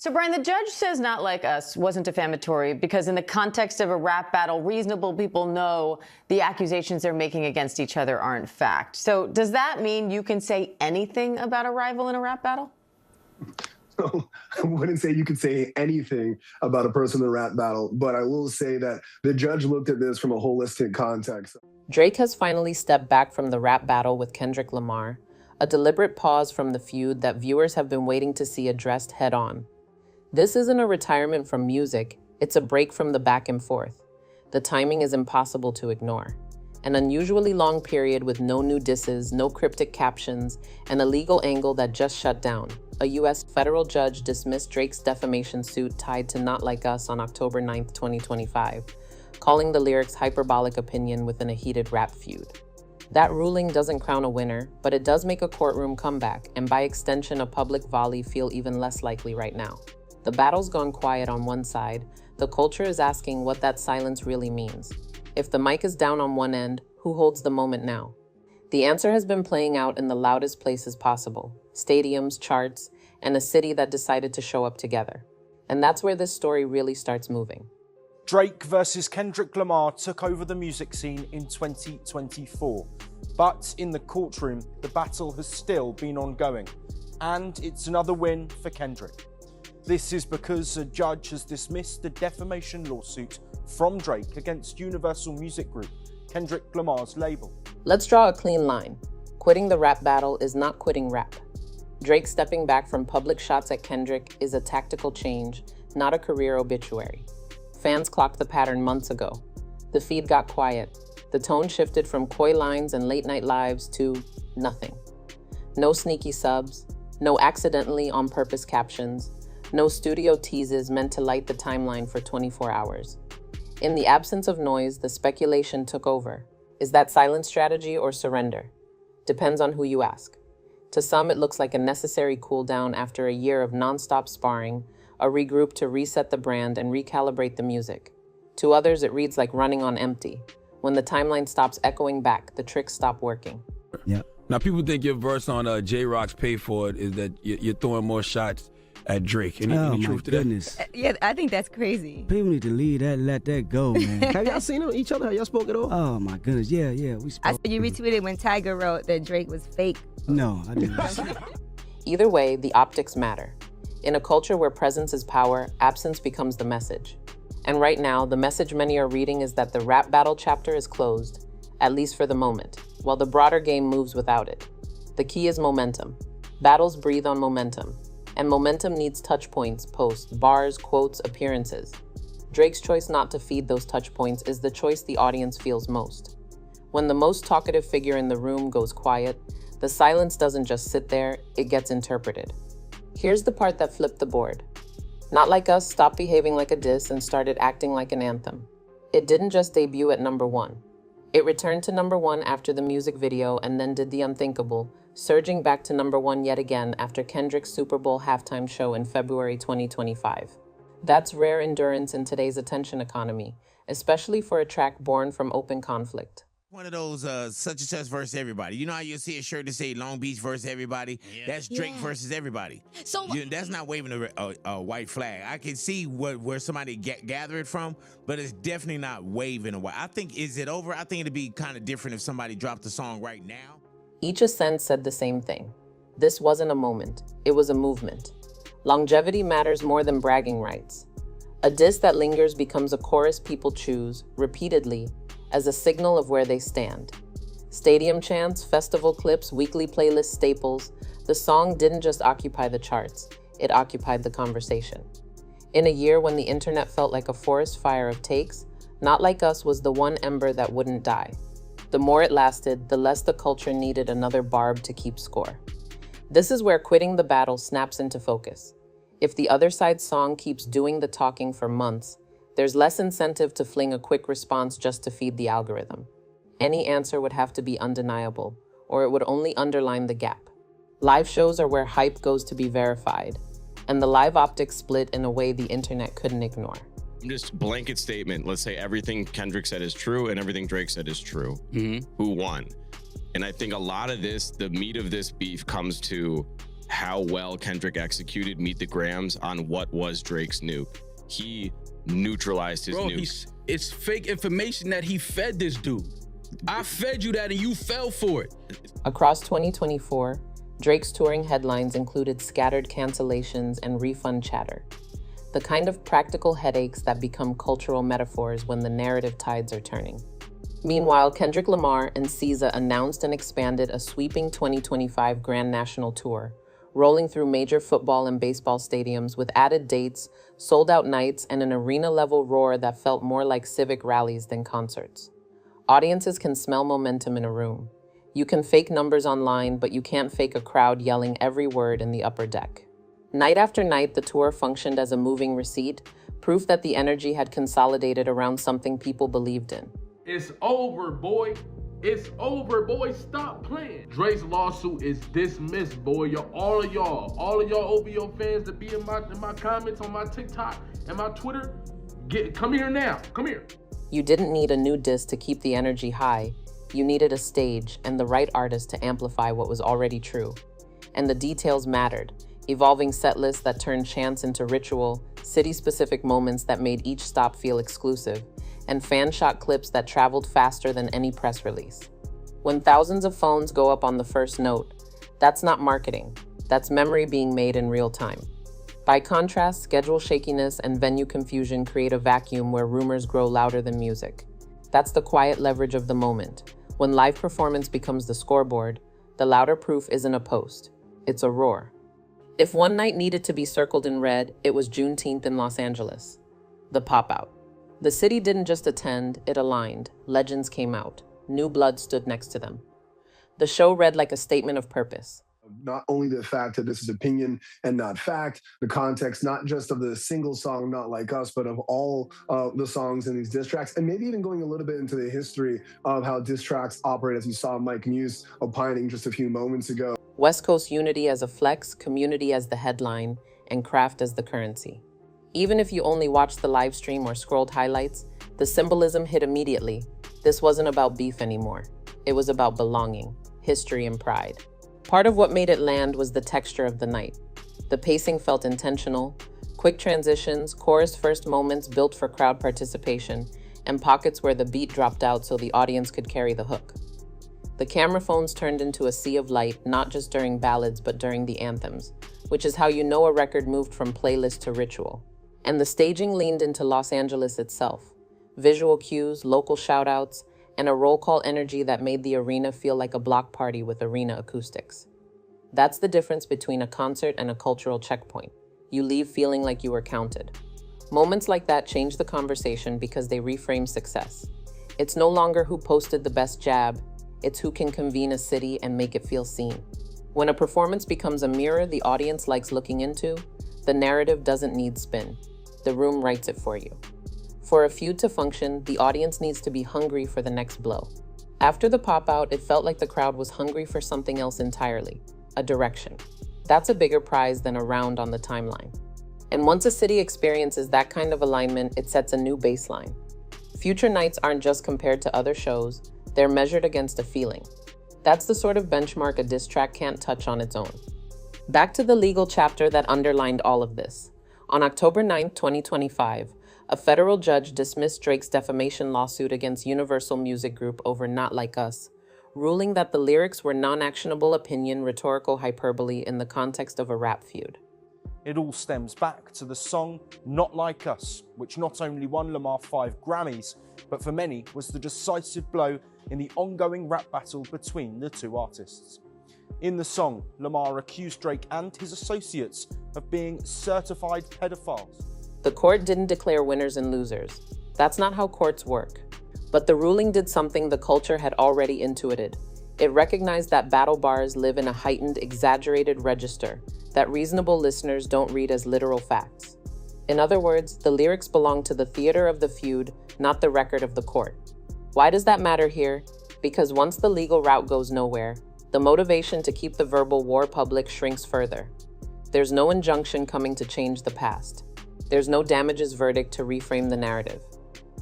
So, Brian, the judge says Not Like Us wasn't defamatory because in the context of a rap battle, reasonable people know the accusations they're making against each other aren't fact. So does that mean you can say anything about a rival in a rap battle? So I wouldn't say you could say anything about a person in a rap battle, but I will say that the judge looked at this from a holistic context. Drake has finally stepped back from the rap battle with Kendrick Lamar, a deliberate pause from the feud that viewers have been waiting to see addressed head-on. This isn't a retirement from music, it's a break from the back and forth. The timing is impossible to ignore. An unusually long period with no new disses, no cryptic captions, and a legal angle that just shut down. A U.S. federal judge dismissed Drake's defamation suit tied to Not Like Us on October 9, 2025, calling the lyrics hyperbolic opinion within a heated rap feud. That ruling doesn't crown a winner, but it does make a courtroom comeback, and by extension, a public volley feel even less likely right now. The battle's gone quiet on one side. The culture is asking what that silence really means. If the mic is down on one end, who holds the moment now? The answer has been playing out in the loudest places possible: stadiums, charts, and a city that decided to show up together. And that's where this story really starts moving. Drake versus Kendrick Lamar took over the music scene in 2024. But in the courtroom, the battle has still been ongoing. And it's another win for Kendrick. This is because a judge has dismissed the defamation lawsuit from Drake against Universal Music Group, Kendrick Lamar's label. Let's draw a clean line. Quitting the rap battle is not quitting rap. Drake stepping back from public shots at Kendrick is a tactical change, not a career obituary. Fans clocked the pattern months ago. The feed got quiet. The tone shifted from coy lines and late-night lives to nothing. No sneaky subs, no accidentally on-purpose captions, no studio teases meant to light the timeline for 24 hours. In the absence of noise, the speculation took over. Is that silent strategy or surrender? Depends on who you ask. To some, it looks like a necessary cool down after a year of nonstop sparring, a regroup to reset the brand and recalibrate the music. To others, it reads like running on empty. When the timeline stops echoing back, the tricks stop working. Yeah. Now, people think your verse on J-Rock's Pay For It is that you're throwing more shots at Drake. Any truth to that? Yeah, I think that's crazy. People need to leave that, let that go, man. Have y'all seen each other? Have y'all spoke at all? Oh my goodness, yeah, we spoke. I saw you retweeted when Tiger wrote that Drake was fake. No, I didn't. Either way, the optics matter. In a culture where presence is power, absence becomes the message. And right now, the message many are reading is that the rap battle chapter is closed, at least for the moment, while the broader game moves without it. The key is momentum. Battles breathe on momentum. And momentum needs touch points, posts, bars, quotes, appearances. Drake's choice not to feed those touch points is the choice the audience feels most. When the most talkative figure in the room goes quiet, the silence doesn't just sit there, it gets interpreted. Here's the part that flipped the board. Not Like Us stopped behaving like a diss and started acting like an anthem. It didn't just debut at #1. It returned to #1 after the music video and then did the unthinkable, surging back to #1 yet again after Kendrick's Super Bowl halftime show in February 2025. That's rare endurance in today's attention economy, especially for a track born from open conflict. One of those such and such versus everybody. You know how you see a shirt that say Long Beach versus everybody? Yeah. That's Drake versus everybody. So that's not waving a white flag. I can see where somebody gather it from, but it's definitely not waving a white. I think, is it over? I think it'd be kind of different if somebody dropped the song right now. Each ascent said the same thing. This wasn't a moment, it was a movement. Longevity matters more than bragging rights. A diss that lingers becomes a chorus people choose, repeatedly, as a signal of where they stand. Stadium chants, festival clips, weekly playlist staples, the song didn't just occupy the charts, it occupied the conversation. In a year when the internet felt like a forest fire of takes, Not Like Us was the one ember that wouldn't die. The more it lasted, the less the culture needed another barb to keep score. This is where quitting the battle snaps into focus. If the other side's song keeps doing the talking for months, there's less incentive to fling a quick response just to feed the algorithm. Any answer would have to be undeniable, or it would only underline the gap. Live shows are where hype goes to be verified, and the live optics split in a way the internet couldn't ignore. Just blanket statement. Let's say everything Kendrick said is true and everything Drake said is true. Who won? And I think a lot of this, the meat of this beef comes to how well Kendrick executed Meet the Grams on what was Drake's nuke. He neutralized his nuke. It's fake information that he fed this dude. I fed you that and you fell for it. Across 2024, Drake's touring headlines included scattered cancellations and refund chatter, the kind of practical headaches that become cultural metaphors when the narrative tides are turning. Meanwhile, Kendrick Lamar and SZA announced and expanded a sweeping 2025 Grand National Tour, rolling through major football and baseball stadiums with added dates, sold-out nights, and an arena-level roar that felt more like civic rallies than concerts. Audiences can smell momentum in a room. You can fake numbers online, but you can't fake a crowd yelling every word in the upper deck. Night after night, the tour functioned as a moving receipt, proof that the energy had consolidated around something people believed in. It's over, boy. It's over, boy. Stop playing. Drake's lawsuit is dismissed, boy. All of y'all OVO fans that be in my comments on my TikTok and my Twitter, come here now. Come here. You didn't need a new diss to keep the energy high. You needed a stage and the right artist to amplify what was already true. And the details mattered, evolving set lists that turned chants into ritual, city-specific moments that made each stop feel exclusive, and fan-shot clips that traveled faster than any press release. When thousands of phones go up on the first note, that's not marketing, that's memory being made in real time. By contrast, schedule shakiness and venue confusion create a vacuum where rumors grow louder than music. That's the quiet leverage of the moment. When live performance becomes the scoreboard, the louder proof isn't a post, it's a roar. If one night needed to be circled in red, it was Juneteenth in Los Angeles. The pop-out. The city didn't just attend, it aligned. Legends came out. New blood stood next to them. The show read like a statement of purpose. Not only the fact that this is opinion and not fact, the context not just of the single song Not Like Us, but of all the songs in these diss tracks, and maybe even going a little bit into the history of how diss tracks operate, as you saw Mike Muse opining just a few moments ago. West Coast unity as a flex, community as the headline, and craft as the currency. Even if you only watched the live stream or scrolled highlights, the symbolism hit immediately. This wasn't about beef anymore. It was about belonging, history, and pride. Part of what made it land was the texture of the night. The pacing felt intentional, quick transitions, chorus-first moments built for crowd participation, and pockets where the beat dropped out so the audience could carry the hook. The camera phones turned into a sea of light, not just during ballads, but during the anthems, which is how you know a record moved from playlist to ritual. And the staging leaned into Los Angeles itself. Visual cues, local shout-outs, and a roll call energy that made the arena feel like a block party with arena acoustics. That's the difference between a concert and a cultural checkpoint. You leave feeling like you were counted. Moments like that change the conversation because they reframe success. It's no longer who posted the best jab, it's who can convene a city and make it feel seen. When a performance becomes a mirror the audience likes looking into, the narrative doesn't need spin. The room writes it for you. For a feud to function, the audience needs to be hungry for the next blow. After the pop-out, it felt like the crowd was hungry for something else entirely, a direction. That's a bigger prize than a round on the timeline. And once a city experiences that kind of alignment, it sets a new baseline. Future nights aren't just compared to other shows, they're measured against a feeling. That's the sort of benchmark a diss track can't touch on its own. Back to the legal chapter that underlined all of this. On October 9, 2025, a federal judge dismissed Drake's defamation lawsuit against Universal Music Group over Not Like Us, ruling that the lyrics were non-actionable opinion, rhetorical hyperbole in the context of a rap feud. It all stems back to the song Not Like Us, which not only won Lamar 5 Grammys, but for many was the decisive blow in the ongoing rap battle between the two artists. In the song, Lamar accused Drake and his associates of being certified pedophiles. The court didn't declare winners and losers. That's not how courts work. But the ruling did something the culture had already intuited. It recognized that battle bars live in a heightened, exaggerated register that reasonable listeners don't read as literal facts. In other words, the lyrics belong to the theater of the feud, not the record of the court. Why does that matter here? Because once the legal route goes nowhere, the motivation to keep the verbal war public shrinks further. There's no injunction coming to change the past. There's no damages verdict to reframe the narrative.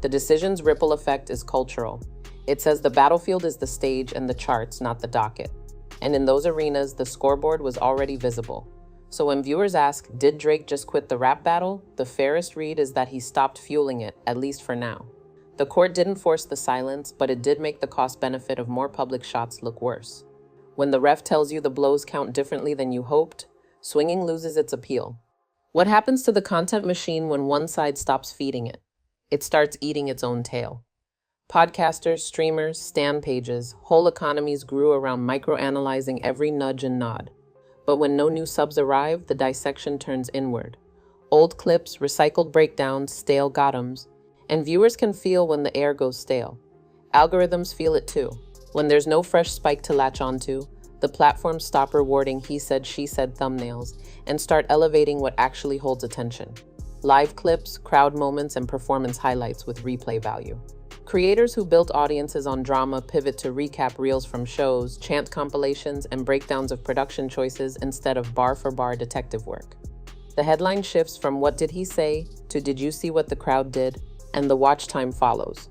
The decision's ripple effect is cultural. It says the battlefield is the stage and the charts, not the docket. And in those arenas, the scoreboard was already visible. So when viewers ask, did Drake just quit the rap battle? The fairest read is that he stopped fueling it, at least for now. The court didn't force the silence, but it did make the cost-benefit of more public shots look worse. When the ref tells you the blows count differently than you hoped, swinging loses its appeal. What happens to the content machine when one side stops feeding it? It starts eating its own tail. Podcasters, streamers, stan pages, whole economies grew around microanalyzing every nudge and nod. But when no new subs arrive, the dissection turns inward. Old clips, recycled breakdowns, stale bottoms, and viewers can feel when the air goes stale. Algorithms feel it too. When there's no fresh spike to latch onto, the platforms stop rewarding he said, she said thumbnails and start elevating what actually holds attention. Live clips, crowd moments, and performance highlights with replay value. Creators who built audiences on drama pivot to recap reels from shows, chant compilations, and breakdowns of production choices instead of bar-for-bar detective work. The headline shifts from "What did he say?" to "Did you see what the crowd did?" and the watch time follows.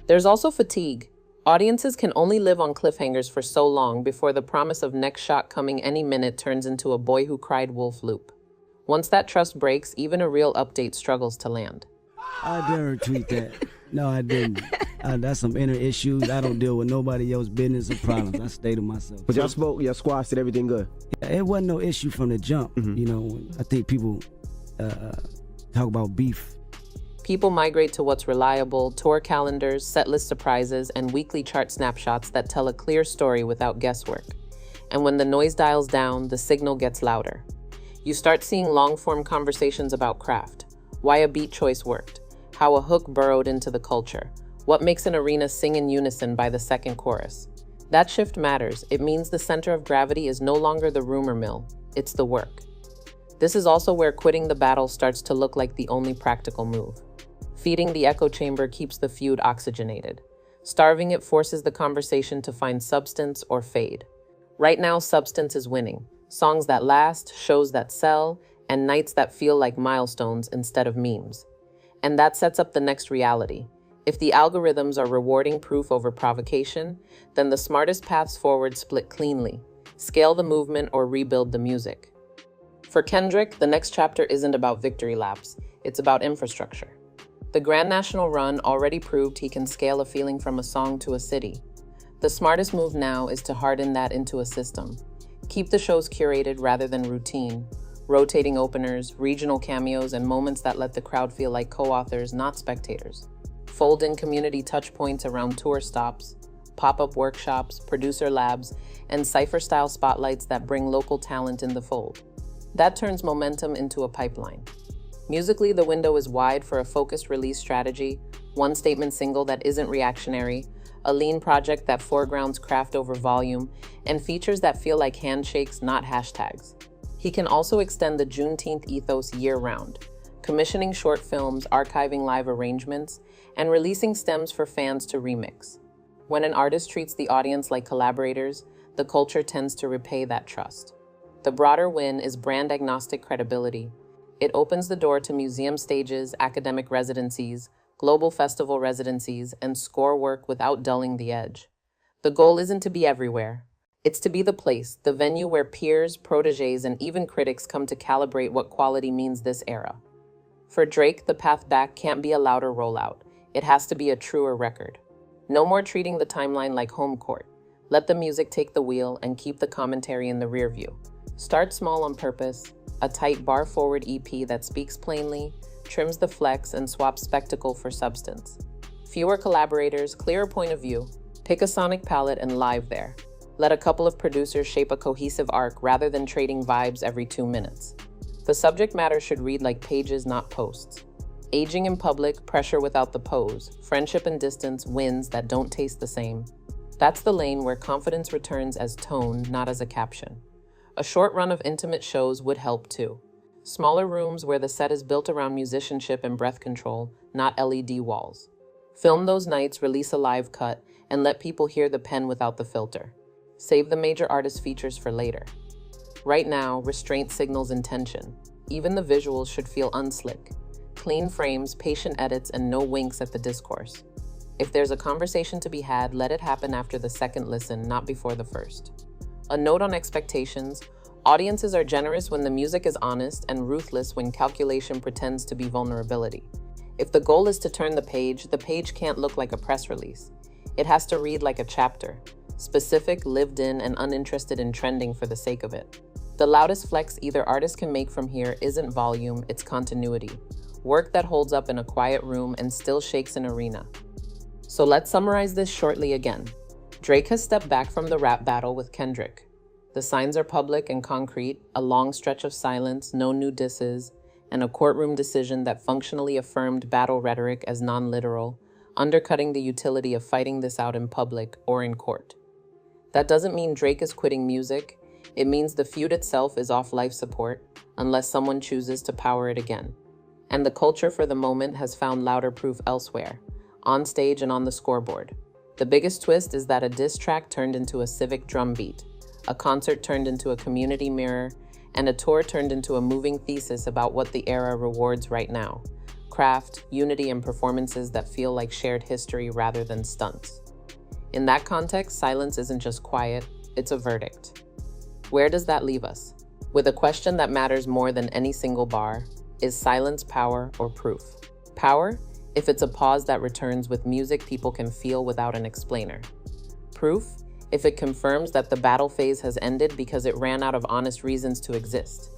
There's also fatigue. Audiences can only live on cliffhangers for so long before the promise of next shot coming any minute turns into a boy who cried wolf loop. Once that trust breaks, even a real update struggles to land. I didn't tweet that. No, I didn't. That's some inner issues. I don't deal with nobody else's business or problems. I stay to myself. But y'all spoke, your squad said everything good. It wasn't no issue from the jump. You know, I think people talk about beef. People migrate to what's reliable: tour calendars, setlist surprises, and weekly chart snapshots that tell a clear story without guesswork. And when the noise dials down, the signal gets louder. You start seeing long-form conversations about craft, why a beat choice worked, how a hook burrowed into the culture, what makes an arena sing in unison by the second chorus. That shift matters. It means the center of gravity is no longer the rumor mill, it's the work. This is also where quitting the battle starts to look like the only practical move. Feeding the echo chamber keeps the feud oxygenated. Starving it forces the conversation to find substance or fade. Right now, substance is winning. Songs that last, shows that sell, and nights that feel like milestones instead of memes. And that sets up the next reality. If the algorithms are rewarding proof over provocation, then the smartest paths forward split cleanly. Scale the movement or rebuild the music. For Kendrick, the next chapter isn't about victory laps, it's about infrastructure. The Grand National Run already proved he can scale a feeling from a song to a city. The smartest move now is to harden that into a system. Keep the shows curated rather than routine. Rotating openers, regional cameos, and moments that let the crowd feel like co-authors, not spectators. Fold in community touchpoints around tour stops, pop-up workshops, producer labs, and cypher-style spotlights that bring local talent in the fold. That turns momentum into a pipeline. Musically, the window is wide for a focused release strategy, one statement single that isn't reactionary, a lean project that foregrounds craft over volume, and features that feel like handshakes, not hashtags. He can also extend the Juneteenth ethos year-round, commissioning short films, archiving live arrangements, and releasing stems for fans to remix. When an artist treats the audience like collaborators, the culture tends to repay that trust. The broader win is brand-agnostic credibility. It opens the door to museum stages, academic residencies, global festival residencies, and score work without dulling the edge. The goal isn't to be everywhere. It's to be the place, the venue where peers, protégés, and even critics come to calibrate what quality means this era. For Drake, the path back can't be a louder rollout. It has to be a truer record. No more treating the timeline like home court. Let the music take the wheel and keep the commentary in the rear view. Start small on purpose, a tight bar-forward EP that speaks plainly, trims the flex, and swaps spectacle for substance. Fewer collaborators, clearer point of view. Pick a sonic palette and live there. Let a couple of producers shape a cohesive arc rather than trading vibes every 2 minutes. The subject matter should read like pages, not posts. Aging in public, pressure without the pose, friendship and distance, wins that don't taste the same. That's the lane where confidence returns as tone, not as a caption. A short run of intimate shows would help too. Smaller rooms where the set is built around musicianship and breath control, not LED walls. Film those nights, release a live cut, and let people hear the pen without the filter. Save the major artist features for later. Right now, restraint signals intention. Even the visuals should feel unslick. Clean frames, patient edits, and no winks at the discourse. If there's a conversation to be had, let it happen after the second listen, not before the first. A note on expectations: audiences are generous when the music is honest and ruthless when calculation pretends to be vulnerability. If the goal is to turn the page can't look like a press release. It has to read like a chapter, specific, lived in, and uninterested in trending for the sake of it. The loudest flex either artist can make from here isn't volume, it's continuity. Work that holds up in a quiet room and still shakes an arena. So let's summarize this shortly again. Drake has stepped back from the rap battle with Kendrick. The signs are public and concrete, a long stretch of silence, no new disses, and a courtroom decision that functionally affirmed battle rhetoric as non-literal, undercutting the utility of fighting this out in public or in court. That doesn't mean Drake is quitting music. It means the feud itself is off life support, unless someone chooses to power it again. And the culture for the moment has found louder proof elsewhere, on stage and on the scoreboard. The biggest twist is that a diss track turned into a civic drumbeat, a concert turned into a community mirror, and a tour turned into a moving thesis about what the era rewards right now: craft, unity, and performances that feel like shared history rather than stunts. In that context, silence isn't just quiet, it's a verdict. Where does that leave us? With a question that matters more than any single bar: is silence power or proof? Power, if it's a pause that returns with music people can feel without an explainer. Proof, if it confirms that the battle phase has ended because it ran out of honest reasons to exist.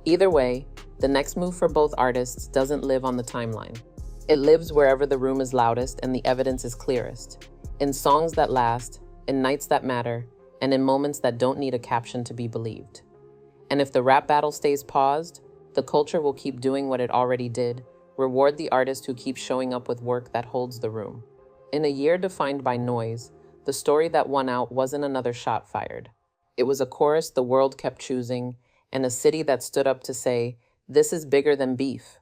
Either way, the next move for both artists doesn't live on the timeline. It lives wherever the room is loudest and the evidence is clearest, in songs that last, in nights that matter, and in moments that don't need a caption to be believed. And if the rap battle stays paused, the culture will keep doing what it already did: reward the artist who keeps showing up with work that holds the room. In a year defined by noise, the story that won out wasn't another shot fired. It was a chorus the world kept choosing, and a city that stood up to say, "This is bigger than beef.